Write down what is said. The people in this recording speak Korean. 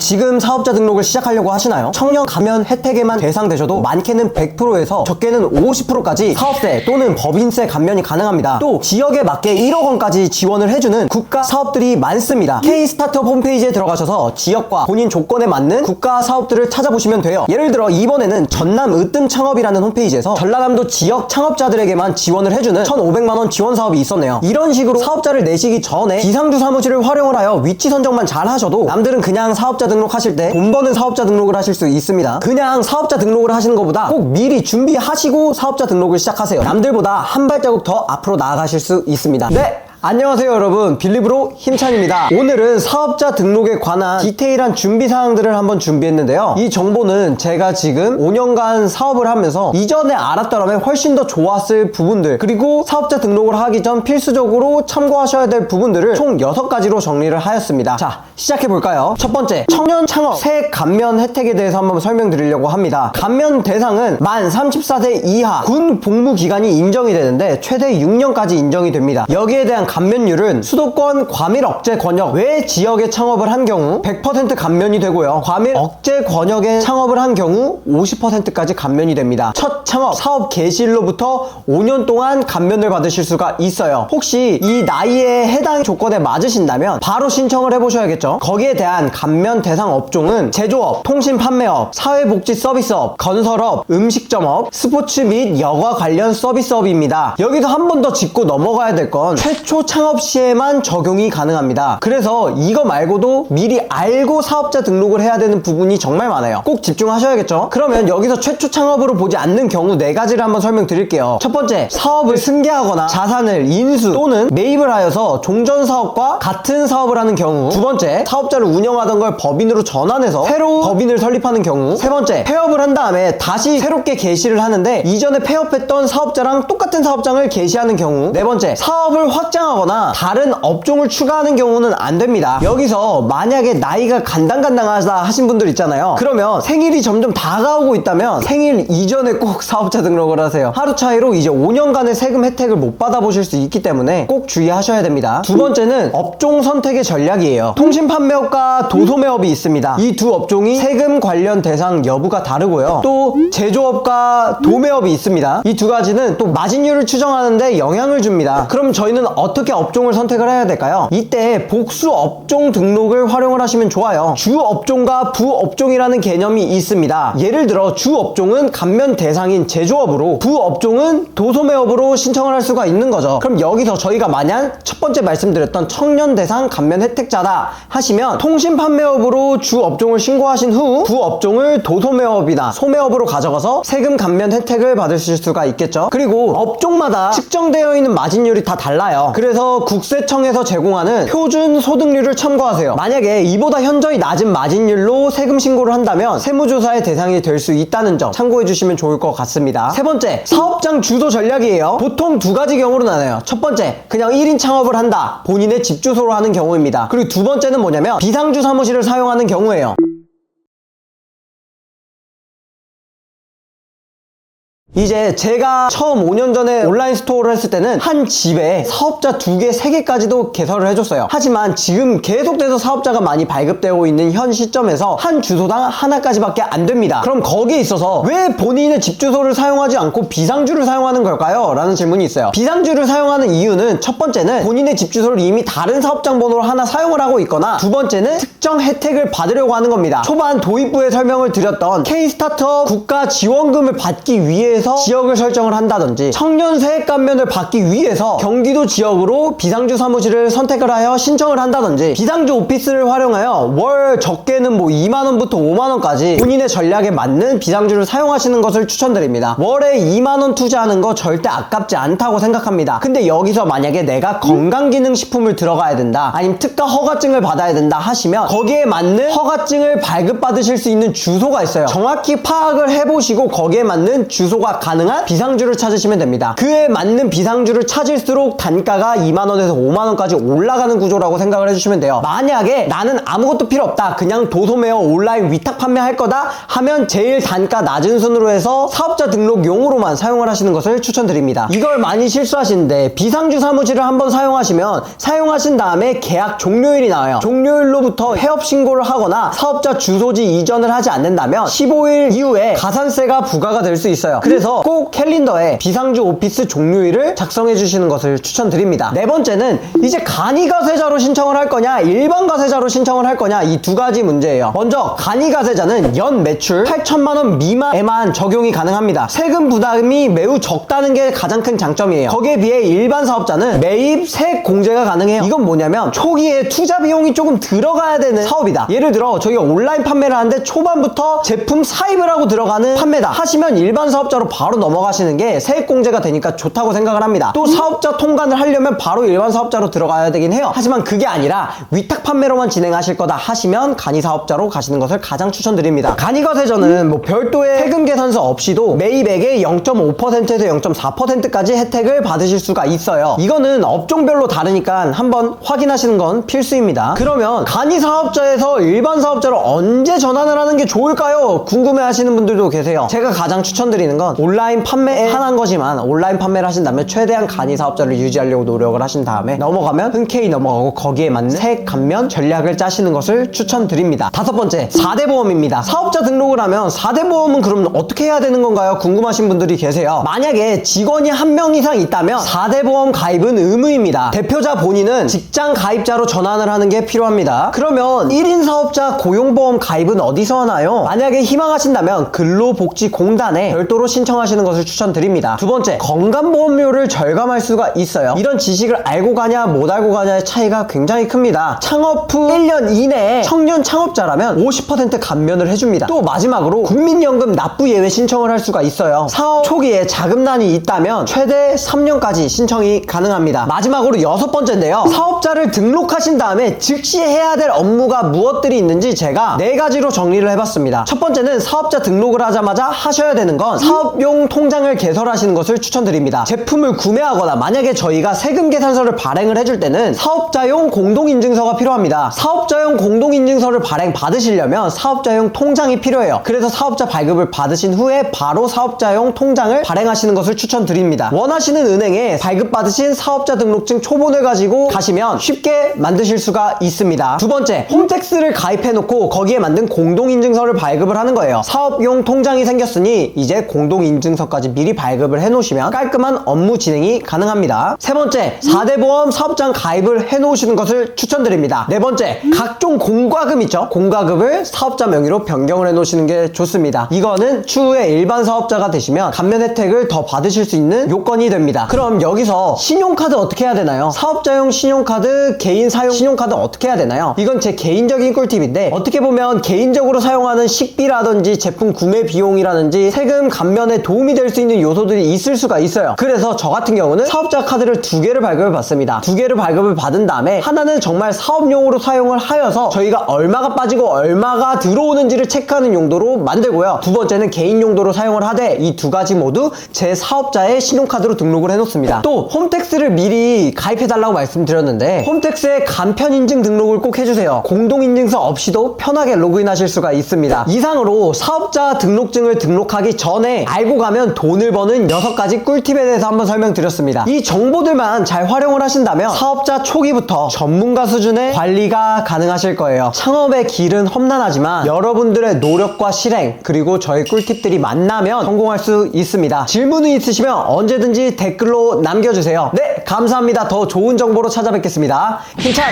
지금 사업자 등록을 시작하려고 하시나요? 청년 가면 혜택에만 대상되셔도 많게는 100%에서 적게는 50%까지 사업세 또는 법인세 감면이 가능합니다. 또 지역에 맞게 1억 원까지 지원을 해주는 국가 사업들이 많습니다. K-스타트업 홈페이지에 들어가셔서 지역과 본인 조건에 맞는 국가 사업들을 찾아보시면 돼요. 예를 들어 이번에는 전남 으뜸 창업이라는 홈페이지에서 전라남도 지역 창업자들에게만 지원을 해주는 1,500만원 지원 사업이 있었네요. 이런 식으로 사업자를 내시기 전에 비상주 사무실을 활용을 하여 위치 선정만 잘 하셔도 남들은 그냥 사업자 등록하실 때 돈 버는 사업자 등록을 하실 수 있습니다. 그냥 사업자 등록을 하시는 것보다 꼭 미리 준비하시고 사업자 등록을 시작하세요. 남들보다 한 발자국 더 앞으로 나아가실 수 있습니다. 네! 안녕하세요 여러분, 빌리브로 힘찬입니다. 오늘은 사업자 등록에 관한 디테일한 준비사항들을 한번 준비했는데요. 이 정보는 제가 지금 5년간 사업을 하면서 이전에 알았더라면 훨씬 더 좋았을 부분들, 그리고 사업자 등록을 하기 전 필수적으로 참고하셔야 될 부분들을 총 6가지로 정리를 하였습니다. 자, 시작해볼까요? 첫 번째, 청년 창업 세액 감면 혜택에 대해서 한번 설명드리려고 합니다. 감면 대상은 만 34세 이하 군 복무 기간이 인정이 되는데 최대 6년까지 인정이 됩니다. 여기에 대한 감면율은 수도권 과밀 억제 권역 외 지역에 창업을 한 경우 100% 감면이 되고요. 과밀 억제 권역에 창업을 한 경우 50%까지 감면이 됩니다. 첫 창업 사업 개시일로부터 5년 동안 감면을 받으실 수가 있어요. 혹시 이 나이에 해당 조건에 맞으신다면 바로 신청을 해보셔야겠죠. 거기에 대한 감면 대상 업종은 제조업, 통신 판매업, 사회복지 서비스업, 건설업, 음식점업, 스포츠 및 여가 관련 서비스업입니다. 여기서 한 번 더 짚고 넘어가야 될 건 최초 창업 시에만 적용이 가능합니다. 그래서 이거 말고도 미리 알고 사업자 등록을 해야 되는 부분이 정말 많아요. 꼭 집중하셔야겠죠. 그러면 여기서 최초 창업으로 보지 않는 경우 4가지를 한번 설명드릴게요. 첫 번째, 사업을 승계하거나 자산을 인수 또는 매입을 하여서 종전사업과 같은 사업을 하는 경우. 두 번째, 사업자를 운영하던 걸 법인으로 전환해서 새로 법인을 설립하는 경우. 세 번째, 폐업을 한 다음에 다시 새롭게 개시를 하는데 이전에 폐업했던 사업자랑 똑같은 사업장을 개시하는 경우. 네 번째, 사업을 확장하거나 다른 업종을 추가하는 경우는 안 됩니다. 여기서 만약에 나이가 간당간당하다 하신 분들 있잖아요. 그러면 생일이 점점 다가오고 있다면 생일 이전에 꼭 사업자 등록을 하세요. 하루 차이로 이제 5년간의 세금 혜택을 못 받아보실 수 있기 때문에 꼭 주의하셔야 됩니다. 두 번째는 업종 선택의 전략이에요. 통신 판매업과 도소매업이 있습니다. 이 두 업종이 세금 관련 대상 여부가 다르고요. 또 제조업과 도매업이 있습니다. 이 두 가지는 또 마진율을 추정하는데 영향을 줍니다. 그럼 저희는 어떻게 업종을 선택을 해야 될까요? 이때 복수 업종 등록을 활용을 하시면 좋아요. 주 업종과 부 업종이라는 개념이 있습니다. 예를 들어 주 업종은 감면 대상인 제조업으로 부 업종은 도소매업으로 신청을 할 수가 있는 거죠. 그럼 여기서 저희가 만약 첫 번째 말씀드렸던 청년 대상 감면 혜택자다 하시면 통신 판매업으로 주 업종을 신고하신 후 부 업종을 도소매업이나 소매업으로 가져가서 세금 감면 혜택을 받으실 수가 있겠죠. 그리고 업종마다 측정되어 있는 마진율이 다 달라요. 그래서 국세청에서 제공하는 표준 소득률을 참고하세요. 만약에 이보다 현저히 낮은 마진율로 세금 신고를 한다면 세무조사의 대상이 될 수 있다는 점 참고해 주시면 좋을 것 같습니다. 세 번째, 사업장 주소 전략이에요. 보통 2가지 경우로 나눠요. 첫 번째, 그냥 1인 창업을 한다, 본인의 집 주소로 하는 경우입니다. 그리고 두 번째는 뭐냐면 비상주 사무실을 사용하는 경우예요. 이제 제가 처음 5년 전에 온라인 스토어를 했을 때는 한 집에 사업자 2개, 3개까지도 개설을 해줬어요. 하지만 지금 계속돼서 사업자가 많이 발급되고 있는 현 시점에서 한 주소당 하나까지밖에 안 됩니다. 그럼 거기에 있어서 왜 본인의 집 주소를 사용하지 않고 비상주를 사용하는 걸까요? 라는 질문이 있어요. 비상주를 사용하는 이유는 첫 번째는 본인의 집 주소를 이미 다른 사업장 번호로 하나 사용을 하고 있거나 두 번째는 특정 혜택을 받으려고 하는 겁니다. 초반 도입부에 설명을 드렸던 K-스타트업 국가 지원금을 받기 위해서 지역을 설정을 한다든지 청년 세액 감면을 받기 위해서 경기도 지역으로 비상주 사무실을 선택을 하여 신청을 한다든지 비상주 오피스를 활용하여 월 적게는 2만원부터 5만원까지 본인의 전략에 맞는 비상주를 사용하시는 것을 추천드립니다. 월에 2만원 투자하는 거 절대 아깝지 않다고 생각합니다. 근데 여기서 만약에 내가 건강기능식품을 들어가야 된다, 아니면 특가 허가증을 받아야 된다 하시면 거기에 맞는 허가증을 발급받으실 수 있는 주소가 있어요. 정확히 파악을 해보시고 거기에 맞는 주소가 공모가 가능한 비상주를 찾으시면 됩니다. 그에 맞는 비상주를 찾을수록 단가가 2만원에서 5만원까지 올라가는 구조라고 생각을 해주시면 돼요. 만약에 나는 아무것도 필요 없다, 그냥 도소매어 온라인 위탁 판매할 거다 하면 제일 단가 낮은 순으로 해서 사업자 등록용으로만 사용을 하시는 것을 추천드립니다. 이걸 많이 실수하시는데, 비상주 사무실을 한번 사용하시면 사용하신 다음에 계약 종료일이 나와요. 종료일로부터 폐업 신고를 하거나 사업자 주소지 이전을 하지 않는다면 15일 이후에 가산세가 부과가 될 수 있어요. 그래서 꼭 캘린더에 비상주 오피스 종료일을 작성해 주시는 것을 추천드립니다. 네 번째는 이제 간이가세자로 신청을 할 거냐 일반 가세자로 신청을 할 거냐, 이 두 가지 문제예요. 먼저 간이가세자는 연 매출 8천만원 미만에만 적용이 가능합니다. 세금 부담이 매우 적다는 게 가장 큰 장점이에요. 거기에 비해 일반 사업자는 매입 세액 공제가 가능해요. 이건 뭐냐면 초기에 투자 비용이 조금 들어가야 되는 사업이다. 예를 들어 저희가 온라인 판매를 하는데 초반부터 제품 사입을 하고 들어가는 판매다 하시면 일반 사업자로 바로 넘어가시는 게 세액 공제가 되니까 좋다고 생각을 합니다. 또 사업자 통관을 하려면 바로 일반 사업자로 들어가야 되긴 해요. 하지만 그게 아니라 위탁 판매로만 진행하실 거다 하시면 간이 사업자로 가시는 것을 가장 추천드립니다. 간이가세자는 뭐 별도의 세금 계산서 없이도 매입액의 0.5%에서 0.4%까지 혜택을 받으실 수가 있어요. 이거는 업종별로 다르니까 한번 확인하시는 건 필수입니다. 그러면 간이 사업자에서 일반 사업자로 언제 전환을 하는 게 좋을까요? 궁금해 하시는 분들도 계세요. 제가 가장 추천드리는 건 온라인 판매에 한한 거지만, 온라인 판매를 하신다면 최대한 간이 사업자를 유지하려고 노력을 하신 다음에 넘어가면 흔쾌히 넘어가고 거기에 맞는 세액 감면 전략을 짜시는 것을 추천드립니다. 다섯 번째, 4대 보험입니다. 사업자 등록을 하면 4대 보험은 그럼 어떻게 해야 되는 건가요? 궁금하신 분들이 계세요. 만약에 직원이 한 명 이상 있다면 4대 보험 가입은 의무입니다. 대표자 본인은 직장 가입자로 전환을 하는 게 필요합니다. 그러면 1인 사업자 고용보험 가입은 어디서 하나요? 만약에 희망하신다면 근로복지공단에 별도로 신청하시는 것을 추천드립니다. 두 번째, 건강보험료를 절감할 수가 있어요. 이런 지식을 알고 가냐 못 알고 가냐의 차이가 굉장히 큽니다. 창업 후 1년 이내에 청년 창업자라면 50% 감면을 해줍니다. 또 마지막으로 국민연금 납부 예외 신청을 할 수가 있어요. 사업 초기에 자금난이 있다면 최대 3년까지 신청이 가능합니다. 마지막으로 여섯 번째인데요, 사업자를 등록하신 다음에 즉시 해야 될 업무가 무엇들이 있는지 제가 4가지로 정리를 해봤습니다. 첫 번째는 사업자 등록을 하자마자 하셔야 되는 건 사업용 통장을 개설하시는 것을 추천드립니다. 제품을 구매하거나 만약에 저희가 세금 계산서를 발행을 해줄 때는 사업자용 공동인증서가 필요합니다. 사업자용 공동인증서를 발행 받으시려면 사업자용 통장이 필요해요. 그래서 사업자 발급을 받으신 후에 바로 사업자용 통장을 발행하시는 것을 추천드립니다. 원하시는 은행에 발급받으신 사업자 등록증 초본을 가지고 가시면 쉽게 만드실 수가 있습니다. 두 번째, 홈택스를 가입해놓고 거기에 만든 공동인증서를 발급을 하는 거예요. 사업용 통장이 생겼으니 이제 공동인증서까지 미리 발급을 해놓으시면 깔끔한 업무 진행이 가능합니다. 세 번째, 4대 보험 사업장 가입을 해놓으시는 것을 추천드립니다. 네 번째, 각종 공과금 있죠? 공과금을 사업자 명의로 변경을 해놓으시는 게 좋습니다. 이거는 추후에 일반 사업자가 되시면 감면 혜택을 더 받으실 수 있는 요건이 됩니다. 그럼 여기서 신용카드 어떻게 해야 되나요? 사업자용 신용카드, 개인 사용 신용카드 어떻게 해야 되나요? 이건 제 개인적인 꿀팁인데, 어떻게 보면 개인적으로 사용하는 식비라든지 제품 구매 비용이라든지 세금 감면에 도움이 될 수 있는 요소들이 있을 수가 있어요. 그래서 저 같은 경우는 사업자 카드를 2개를 발급을 받습니다. 2개를 발급을 받은 다음에 하나는 정말 사업용으로 사용을 하여서 저희가 얼마가 빠지고 얼마가 들어오는지를 체크하는 용도로 만들고요. 두 번째는 개인 용도로 사용을 하되 이 두 가지 모두 제 사업자의 신용카드로 등록을 해놓습니다. 또 홈택스를 미리 가입해달라고 말씀드렸는데 홈택스의 간편인증 등록을 꼭 해주세요. 공동인증서 없이도 편하게 로그인하실 수가 있습니다. 이상으로 사업자 등록증을 등록하기 전에 알고 가면 돈을 버는 6가지 꿀팁에 대해서 한번 설명드렸습니다. 이 정보들만 잘 활용을 하신다면 사업자 초기부터 전문가 수준의 관리가 가능하실 거예요. 창업의 길은 험난하지만 여러분들의 노력과 실행 그리고 저의 꿀팁들이 만나면 성공할 수 있습니다. 질문이 있으시면 언제든지 댓글로 남겨주세요. 네, 감사합니다. 더 좋은 정보로 찾아뵙겠습니다. 힘찬!